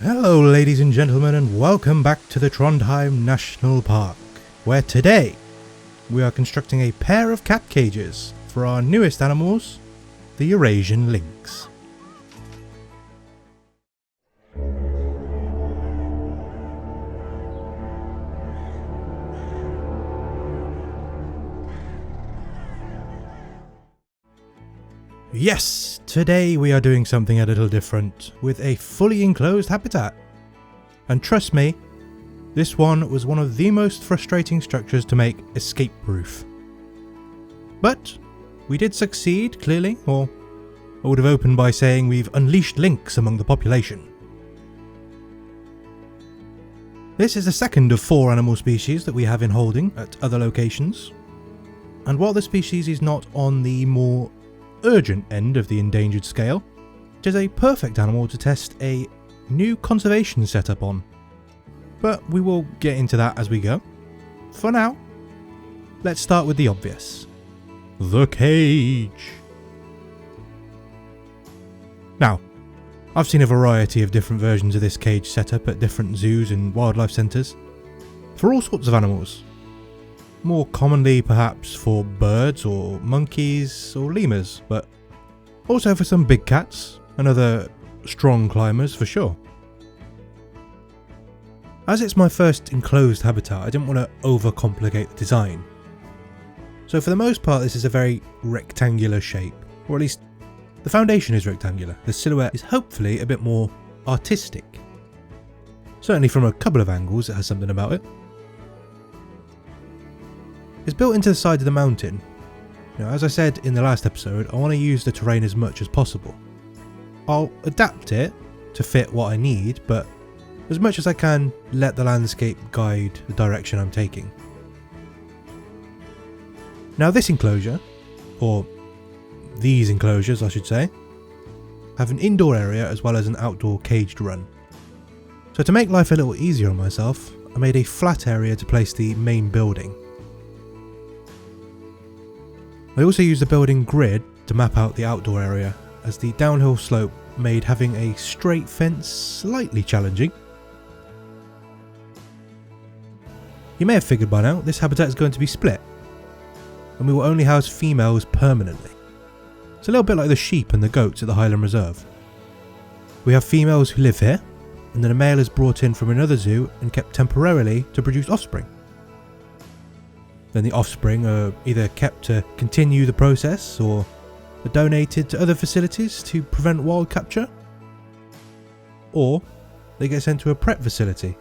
Hello ladies and gentlemen, and welcome back to the Trondheim National Park, where today we are constructing a pair of cat cages for our newest animals, the Eurasian lynx. Yes, today we are doing something a little different, with a fully enclosed habitat. And trust me, this one was one of the most frustrating structures to make escape-proof. But we did succeed, clearly, or I would have opened by saying we've unleashed lynx among the population. This is the second of 4 animal species that we have in holding at other locations. And while the species is not on the more urgent end of the endangered scale, it is a perfect animal to test a new conservation setup on. But we will get into that as we go. For now, let's start with the obvious. The cage. Now, I've seen a variety of different versions of this cage setup at different zoos and wildlife centres, for all sorts of animals. More commonly perhaps for birds or monkeys or lemurs, but also for some big cats and other strong climbers for sure. As it's my first enclosed habitat, I didn't want to overcomplicate the design. So for the most part this is a very rectangular shape, or at least the foundation is rectangular. The silhouette is hopefully a bit more artistic. Certainly from a couple of angles it has something about it. It's built into the side of the mountain. Now, as I said in the last episode, I want to use the terrain as much as possible. I'll adapt it to fit what I need, but as much as I can, let the landscape guide the direction I'm taking. Now this enclosure, or these enclosures I should say, have an indoor area as well as an outdoor caged run. So to make life a little easier on myself, I made a flat area to place the main building. I also used the building grid to map out the outdoor area, as the downhill slope made having a straight fence slightly challenging. You may have figured by now, this habitat is going to be split, and we will only house females permanently. It's a little bit like the sheep and the goats at the Highland Reserve. We have females who live here, and then a male is brought in from another zoo and kept temporarily to produce offspring. Then the offspring are either kept to continue the process or are donated to other facilities to prevent wild capture, or they get sent to a prep facility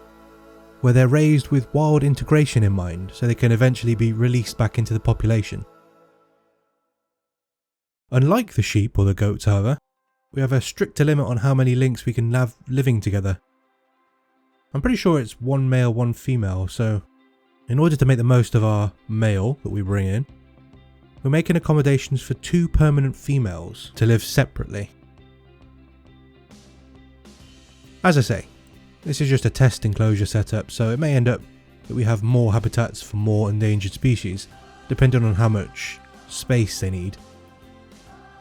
where they're raised with wild integration in mind so they can eventually be released back into the population. Unlike the sheep or the goats, however, we have a stricter limit on how many lynx we can have living together. I'm pretty sure it's 1 male, 1 female, so in order to make the most of our male that we bring in, we're making accommodations for 2 permanent females to live separately. As I say, this is just a test enclosure setup, so it may end up that we have more habitats for more endangered species, depending on how much space they need.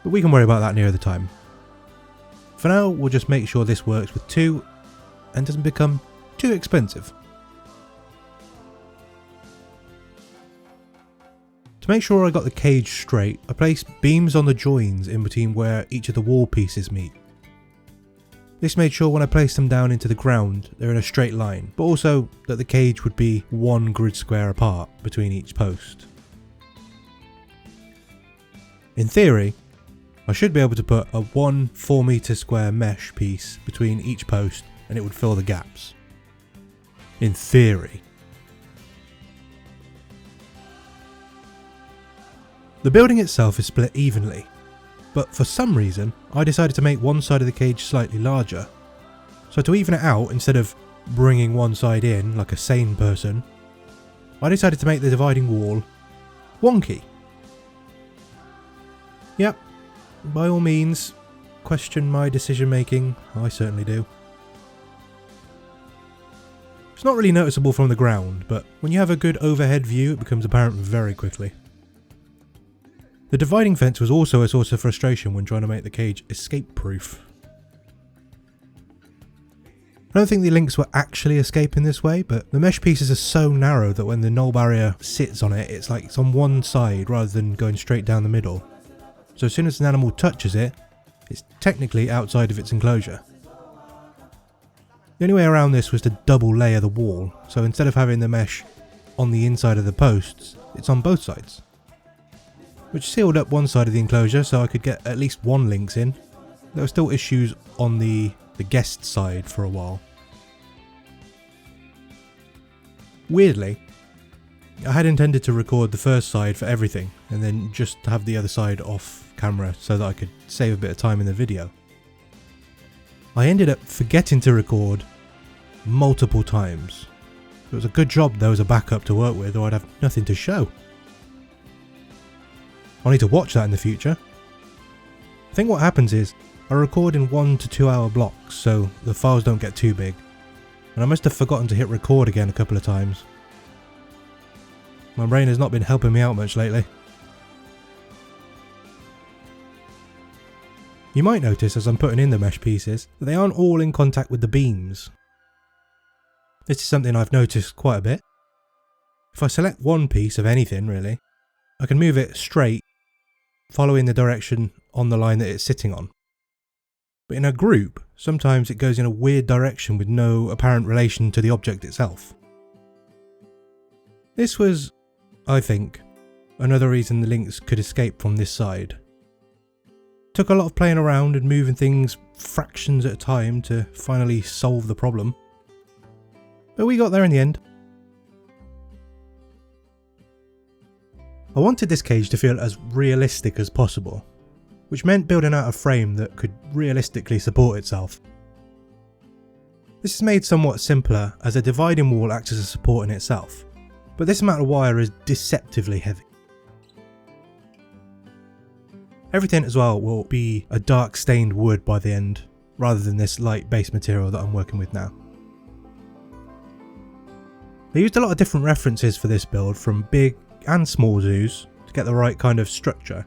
But we can worry about that nearer the time. For now, we'll just make sure this works with 2 and doesn't become too expensive. To make sure I got the cage straight, I placed beams on the joins in between where each of the wall pieces meet. This made sure when I placed them down into the ground, they're in a straight line, but also that the cage would be 1 grid square apart between each post. In theory, I should be able to put a 1 4 meter square mesh piece between each post and it would fill the gaps. In theory. The building itself is split evenly, but for some reason I decided to make one side of the cage slightly larger. So to even it out, instead of bringing one side in like a sane person, I decided to make the dividing wall wonky. Yep, by all means, question my decision making, I certainly do. It's not really noticeable from the ground, but when you have a good overhead view it becomes apparent very quickly. The dividing fence was also a source of frustration when trying to make the cage escape-proof. I don't think the lynx were actually escaping this way, but the mesh pieces are so narrow that when the null barrier sits on it, it's like it's on one side rather than going straight down the middle. So as soon as an animal touches it, it's technically outside of its enclosure. The only way around this was to double layer the wall, so instead of having the mesh on the inside of the posts, it's on both sides. Which sealed up one side of the enclosure so I could get at least one lynx in. There were still issues on the guest side for a while. Weirdly, I had intended to record the first side for everything and then just have the other side off camera so that I could save a bit of time in the video. I ended up forgetting to record multiple times. It was a good job there was a backup to work with, or I'd have nothing to show. I'll need to watch that in the future. I think what happens is I record in 1 to 2 hour blocks so the files don't get too big, and I must have forgotten to hit record again a couple of times. My brain has not been helping me out much lately. You might notice as I'm putting in the mesh pieces that they aren't all in contact with the beams. This is something I've noticed quite a bit. If I select one piece of anything really, I can move it straight, following the direction on the line that it's sitting on. But in a group, sometimes it goes in a weird direction with no apparent relation to the object itself. This was, I think, another reason the lynx could escape from this side. Took a lot of playing around and moving things fractions at a time to finally solve the problem. But we got there in the end. I wanted this cage to feel as realistic as possible, which meant building out a frame that could realistically support itself. This is made somewhat simpler as a dividing wall acts as a support in itself, but this amount of wire is deceptively heavy. Everything as well will be a dark stained wood by the end, rather than this light base material that I'm working with now. I used a lot of different references for this build from big and small zoos to get the right kind of structure.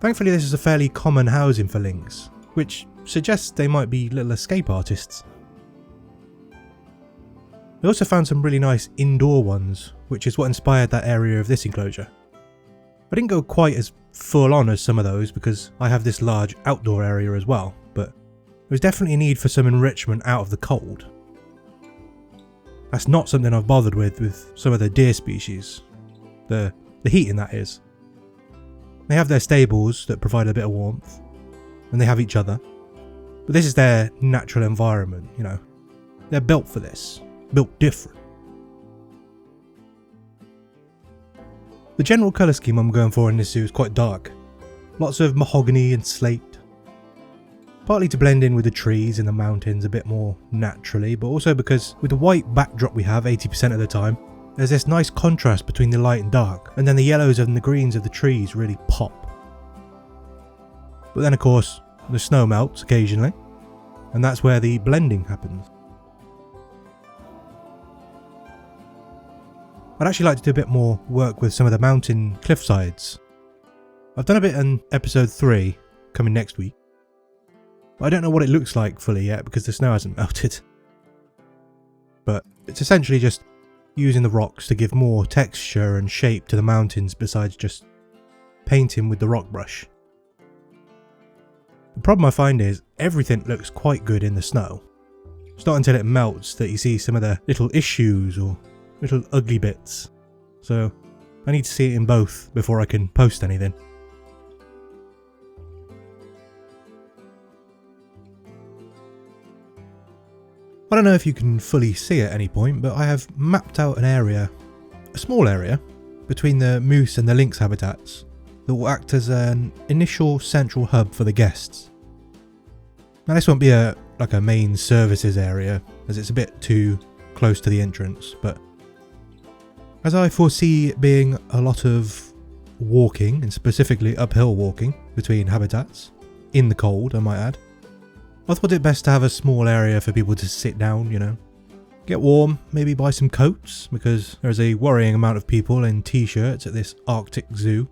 Thankfully this is a fairly common housing for lynx, which suggests they might be little escape artists. I also found some really nice indoor ones, which is what inspired that area of this enclosure. I didn't go quite as full on as some of those because I have this large outdoor area as well, but there was definitely a need for some enrichment out of the cold. That's not something I've bothered with some of the deer species. The heating, that is. They have their stables that provide a bit of warmth, and they have each other. But this is their natural environment, you know. They're built for this. Built different. The general colour scheme I'm going for in this zoo is quite dark. Lots of mahogany and slate. Partly to blend in with the trees and the mountains a bit more naturally, but also because with the white backdrop we have 80% of the time, there's this nice contrast between the light and dark, and then the yellows and the greens of the trees really pop. But then of course, the snow melts occasionally, and that's where the blending happens. I'd actually like to do a bit more work with some of the mountain cliff sides. I've done a bit in episode 3, coming next week. But I don't know what it looks like fully yet because the snow hasn't melted. But it's essentially just using the rocks to give more texture and shape to the mountains besides just painting with the rock brush. The problem I find is everything looks quite good in the snow. It's not until it melts that you see some of the little issues or little ugly bits. So I need to see it in both before I can post anything. I don't know if you can fully see at any point, but I have mapped out an area, a small area, between the moose and the lynx habitats that will act as an initial central hub for the guests. Now this won't be like a main services area, as it's a bit too close to the entrance, but as I foresee it being a lot of walking, and specifically uphill walking, between habitats, in the cold I might add, I thought it best to have a small area for people to sit down, you know. Get warm, maybe buy some coats, because there's a worrying amount of people in t-shirts at this Arctic zoo.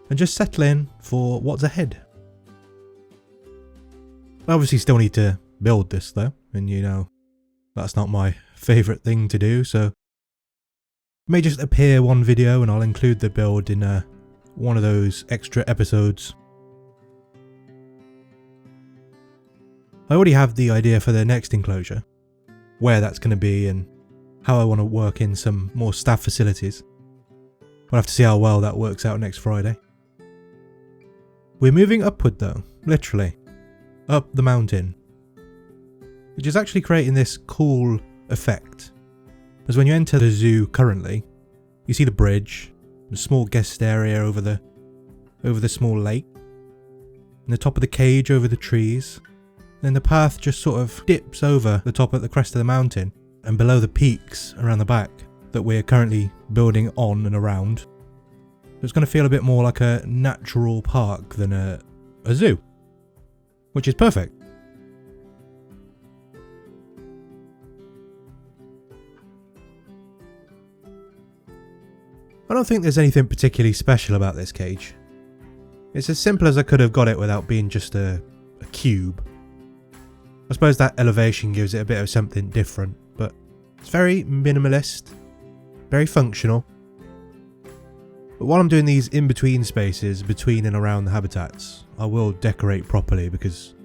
And just settle in for what's ahead. I obviously still need to build this though. and you know, that's not my favourite thing to do, so it may just appear one video and I'll include the build in one of those extra episodes. I already have the idea for the next enclosure, where that's going to be and how I want to work in some more staff facilities. We'll have to see how well that works out next Friday. We're moving upward though, literally, up the mountain, which is actually creating this cool effect. As when you enter the zoo currently, you see the bridge, a small guest area over the small lake, and the top of the cage over the trees. Then the path just sort of dips over the top of the crest of the mountain and below the peaks around the back that we're currently building on and around. It's going to feel a bit more like a natural park than a zoo, which is perfect. I don't think there's anything particularly special about this cage. It's as simple as I could have got it without being just a cube. I suppose that elevation gives it a bit of something different, but it's very minimalist, very functional. But while I'm doing these in-between spaces between and around the habitats, I will decorate properly because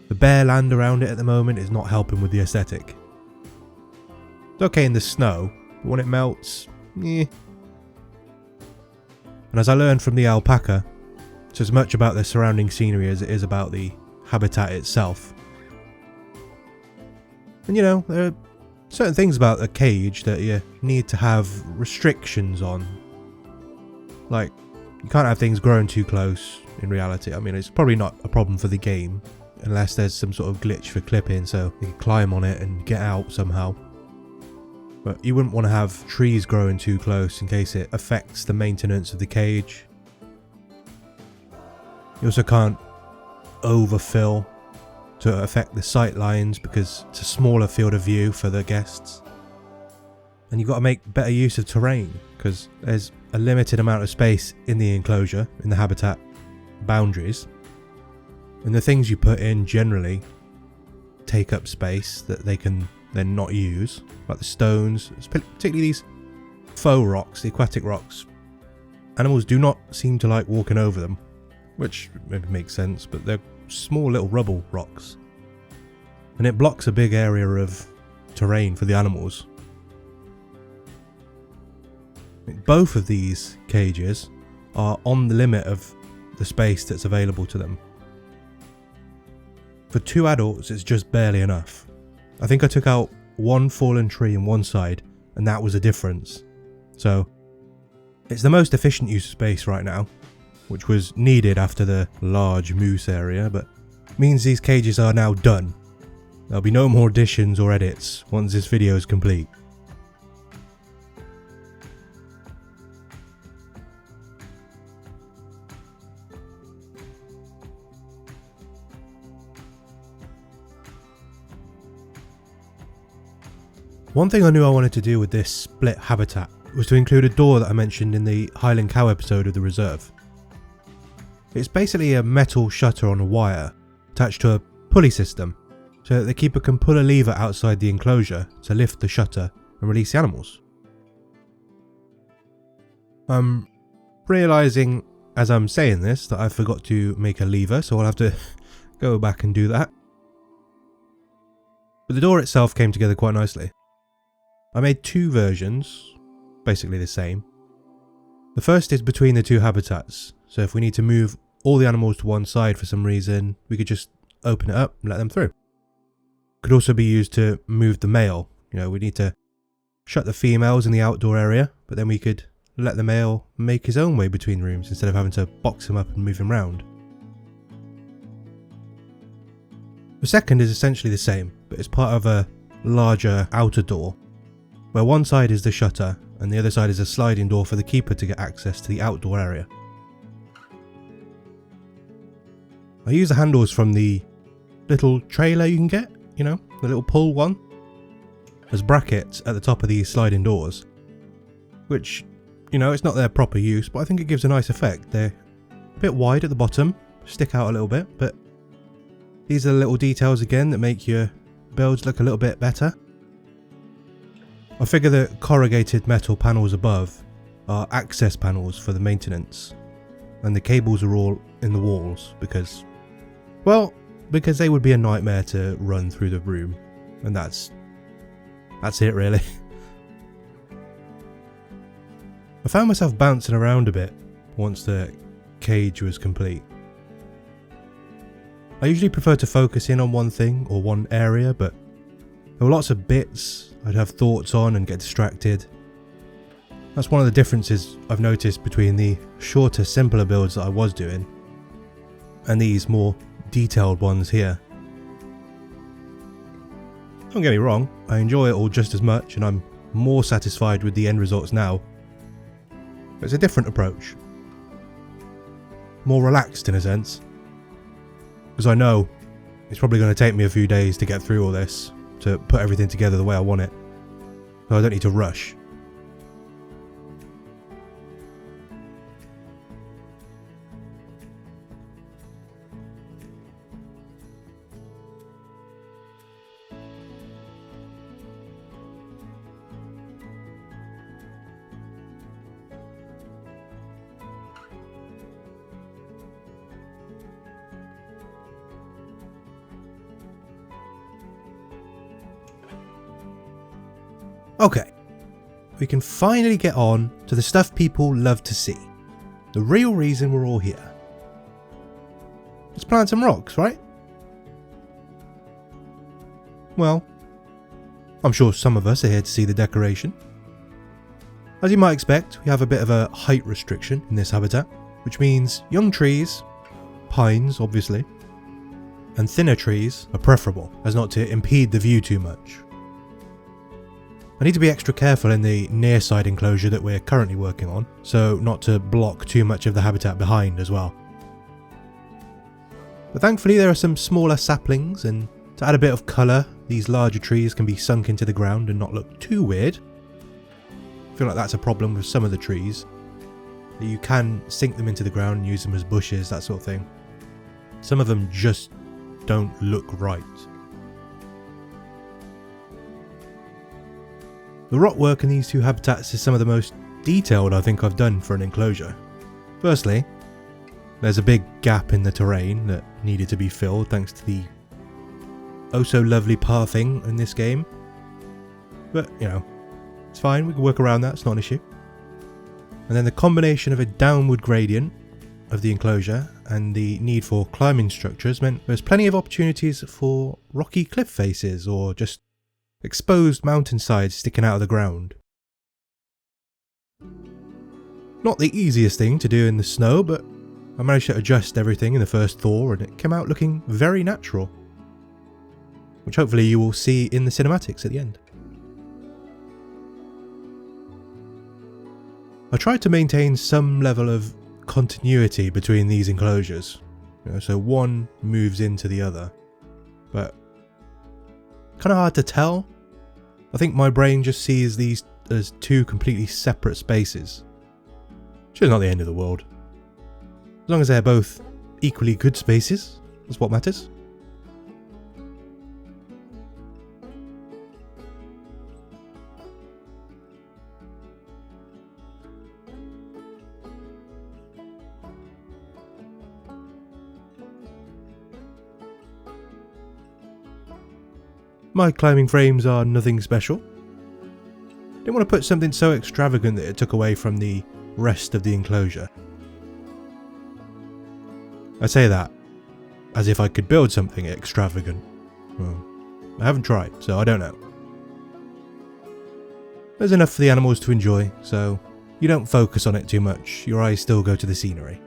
the bare land around it at the moment is not helping with the aesthetic. It's okay in the snow, but when it melts, eh. And as I learned from the alpaca, it's as much about the surrounding scenery as it is about the habitat itself. And you know, there are certain things about a cage that you need to have restrictions on. Like, you can't have things growing too close in reality. I mean, it's probably not a problem for the game, unless there's some sort of glitch for clipping so you can climb on it and get out somehow. But you wouldn't want to have trees growing too close in case it affects the maintenance of the cage. You also can't overfill to affect the sight lines because it's a smaller field of view for the guests. And you've got to make better use of terrain because there's a limited amount of space in the enclosure, in the habitat boundaries. And the things you put in generally take up space that they can then not use, like the stones, particularly these faux rocks, the aquatic rocks. Animals do not seem to like walking over them, which maybe makes sense, but they're small little rubble rocks. And it blocks a big area of terrain for the animals. Both of these cages are on the limit of the space that's available to them. For 2 adults, it's just barely enough. I think I took out one fallen tree on one side, and that was a difference. So, it's the most efficient use of space right now, which was needed after the large moose area, but means these cages are now done. There'll be no more additions or edits once this video is complete. One thing I knew I wanted to do with this split habitat was to include a door that I mentioned in the Highland Cow episode of the reserve. It's basically a metal shutter on a wire attached to a pulley system so that the keeper can pull a lever outside the enclosure to lift the shutter and release the animals. I'm realising as I'm saying this that I forgot to make a lever, so I'll have to go back and do that. But the door itself came together quite nicely. I made 2 versions, basically the same. The first is between the 2 habitats, so if we need to move all the animals to one side for some reason, we could just open it up and let them through. Could also be used to move the male. You know, we need to shut the females in the outdoor area, but then we could let the male make his own way between rooms instead of having to box him up and move him round. The second is essentially the same, but it's part of a larger outer door, where one side is the shutter and the other side is a sliding door for the keeper to get access to the outdoor area. I use the handles from the little trailer you can get, you know, the little pull one, as brackets at the top of these sliding doors, which, you know, it's not their proper use, but I think it gives a nice effect. They're a bit wide at the bottom, stick out a little bit, but these are the little details again that make your builds look a little bit better. I figure the corrugated metal panels above are access panels for the maintenance, and the cables are all in the walls because they would be a nightmare to run through the room, and that's it really. I found myself bouncing around a bit once the cage was complete. I usually prefer to focus in on one thing or one area, but there were lots of bits I'd have thoughts on and get distracted. That's one of the differences I've noticed between the shorter, simpler builds that I was doing and these more detailed ones here. Don't get me wrong, I enjoy it all just as much and I'm more satisfied with the end results now. But it's a different approach. More relaxed in a sense. Because I know it's probably going to take me a few days to get through all this, to put everything together the way I want it. So I don't need to rush. Okay, we can finally get on to the stuff people love to see. The real reason we're all here. Let's plant some rocks, right? Well, I'm sure some of us are here to see the decoration. As you might expect, we have a bit of a height restriction in this habitat, which means young trees, pines obviously, and thinner trees are preferable as not to impede the view too much. I need to be extra careful in the near side enclosure that we're currently working on, so not to block too much of the habitat behind as well. But thankfully there are some smaller saplings, and to add a bit of colour, these larger trees can be sunk into the ground and not look too weird. I feel like that's a problem with some of the trees, that you can sink them into the ground and use them as bushes, that sort of thing. Some of them just don't look right. The rock work in these two habitats is some of the most detailed I think I've done for an enclosure. Firstly, there's a big gap in the terrain that needed to be filled thanks to the oh so lovely pathing in this game. But, you know, it's fine, we can work around that, it's not an issue. And then the combination of a downward gradient of the enclosure and the need for climbing structures meant there's plenty of opportunities for rocky cliff faces or just exposed mountainsides sticking out of the ground. Not the easiest thing to do in the snow, but I managed to adjust everything in the first thaw and it came out looking very natural, which hopefully you will see in the cinematics at the end. I tried to maintain some level of continuity between these enclosures, so one moves into the other, but kind of hard to tell. I think my brain just sees these as two completely separate spaces, which is not the end of the world. As long as they're both equally good spaces, that's what matters. My climbing frames are nothing special. Didn't want to put something so extravagant that it took away from the rest of the enclosure. I say that as if I could build something extravagant. Well, I haven't tried, so I don't know. There's enough for the animals to enjoy, so you don't focus on it too much, your eyes still go to the scenery.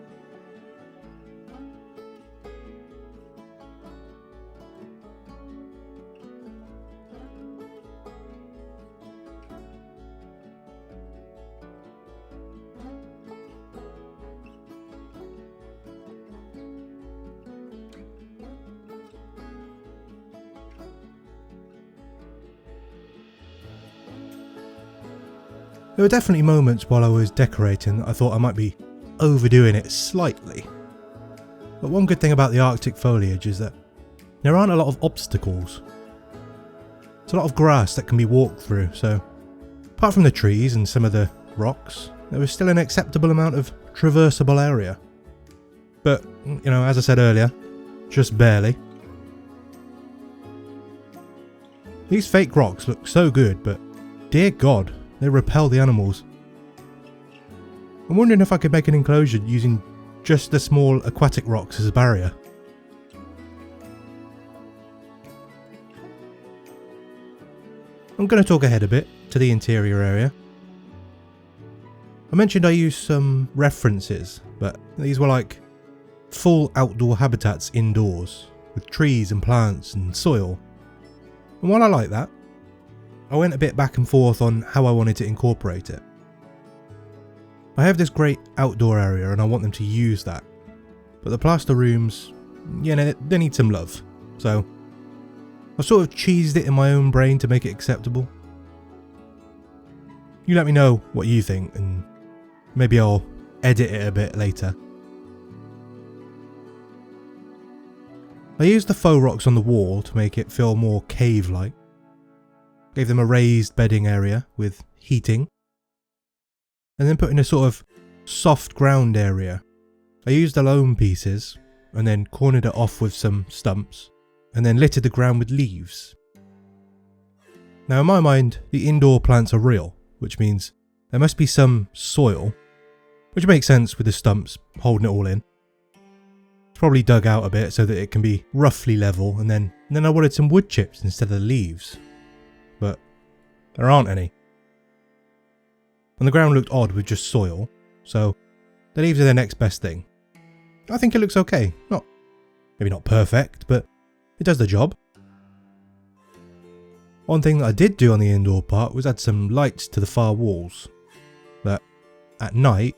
There were definitely moments while I was decorating that I thought I might be overdoing it slightly. But one good thing about the Arctic foliage is that there aren't a lot of obstacles. It's a lot of grass that can be walked through, so apart from the trees and some of the rocks, there was still an acceptable amount of traversable area. But, you know, as I said earlier, just barely. These fake rocks look so good, but dear God, they repel the animals. I'm wondering if I could make an enclosure using just the small aquatic rocks as a barrier. I'm going to talk ahead a bit to the interior area. I mentioned I used some references, but these were like full outdoor habitats indoors, with trees and plants and soil. And while I like that, I went a bit back and forth on how I wanted to incorporate it. I have this great outdoor area and I want them to use that, but the plaster rooms, they need some love, so I sort of cheesed it in my own brain to make it acceptable. You let me know what you think, and maybe I'll edit it a bit later. I used the faux rocks on the wall to make it feel more cave-like. Gave them a raised bedding area with heating. And then put in a sort of soft ground area. I used the loam pieces and then cornered it off with some stumps and then littered the ground with leaves. Now in my mind, the indoor plants are real, which means there must be some soil, which makes sense with the stumps holding it all in. It's probably dug out a bit so that it can be roughly level, and then I wanted some wood chips instead of the leaves. But there aren't any. And the ground looked odd with just soil, so the leaves are the next best thing. I think it looks okay. Maybe not perfect, but it does the job. One thing that I did do on the indoor part was add some lights to the far walls that at night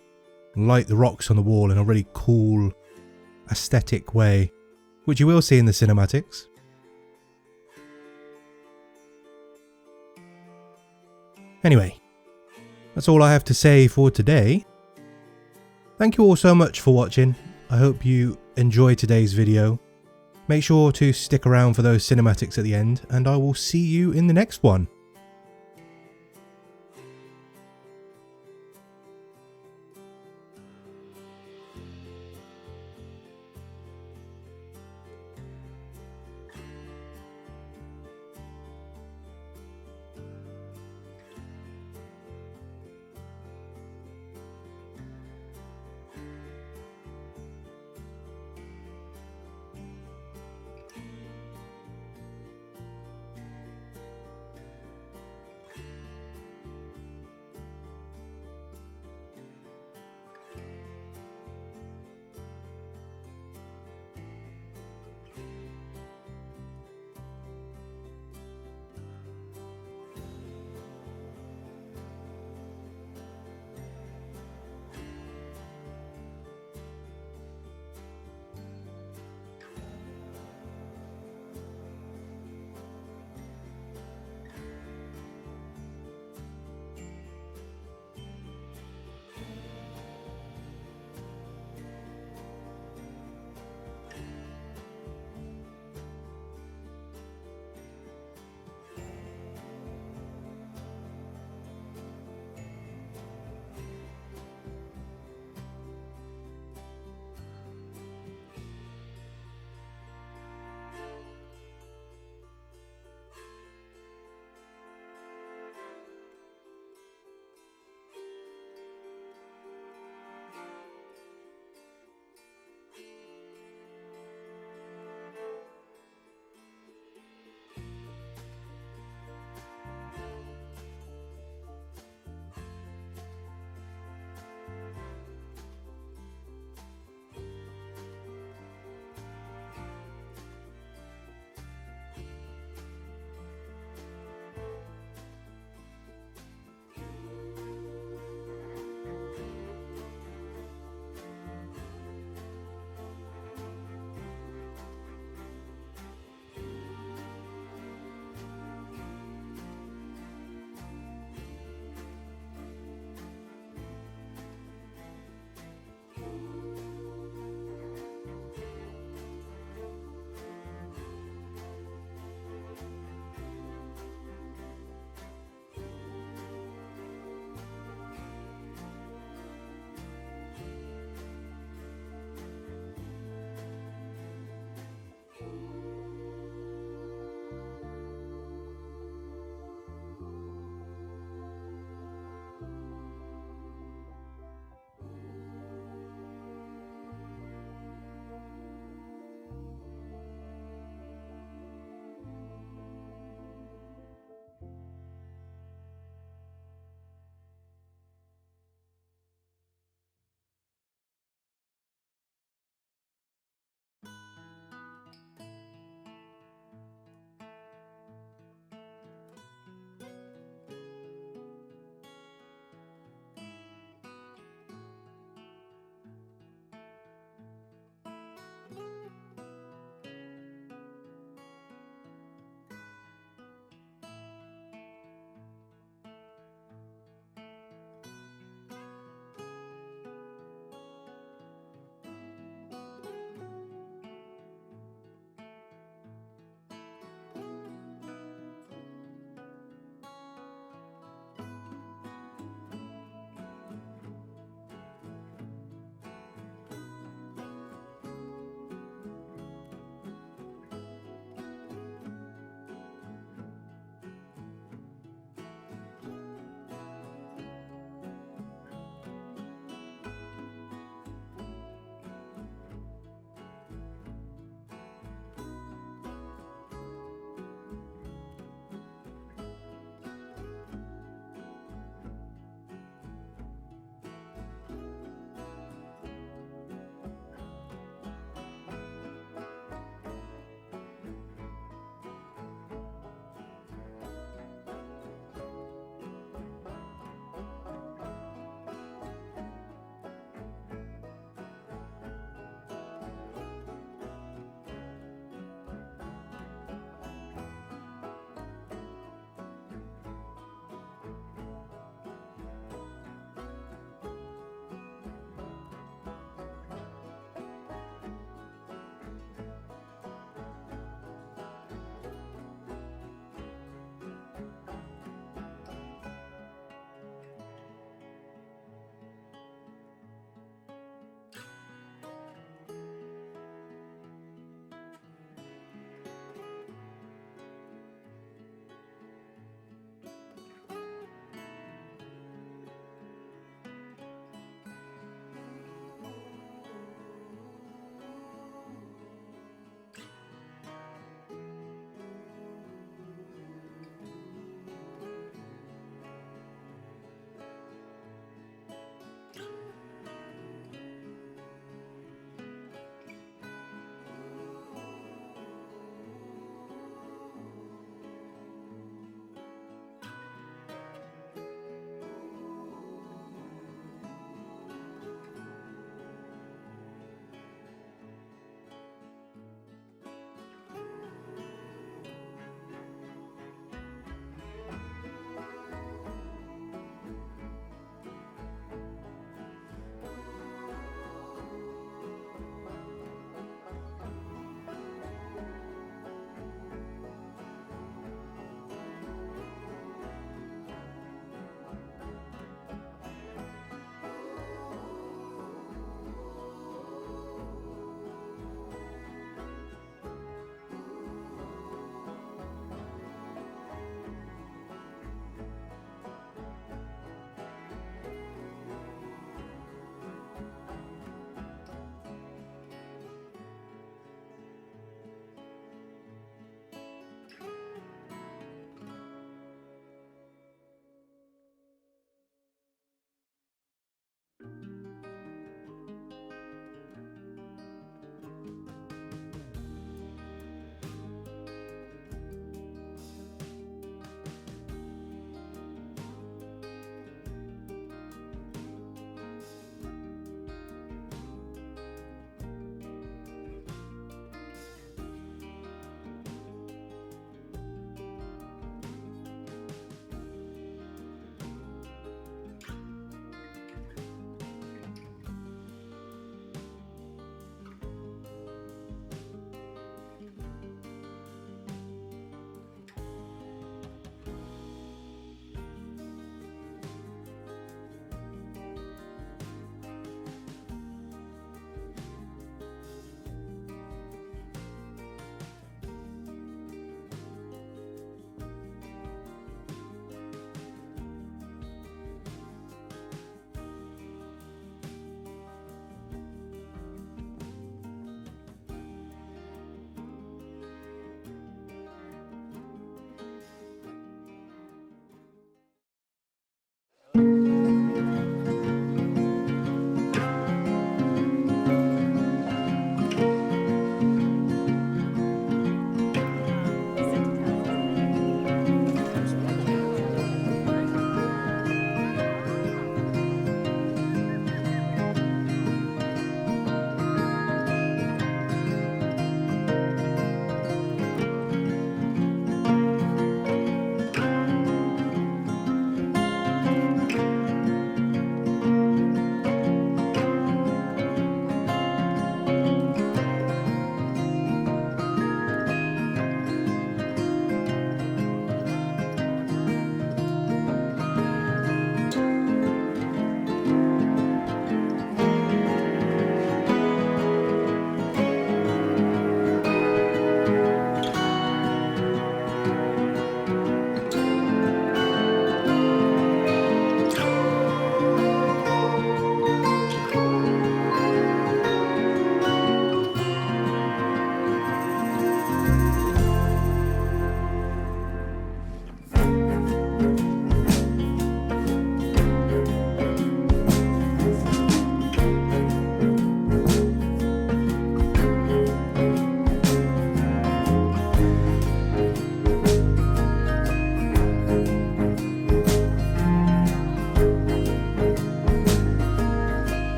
light the rocks on the wall in a really cool, aesthetic way, which you will see in the cinematics. Anyway, that's all I have to say for today. Thank you all so much for watching. I hope you enjoyed today's video. Make sure to stick around for those cinematics at the end, and I will see you in the next one.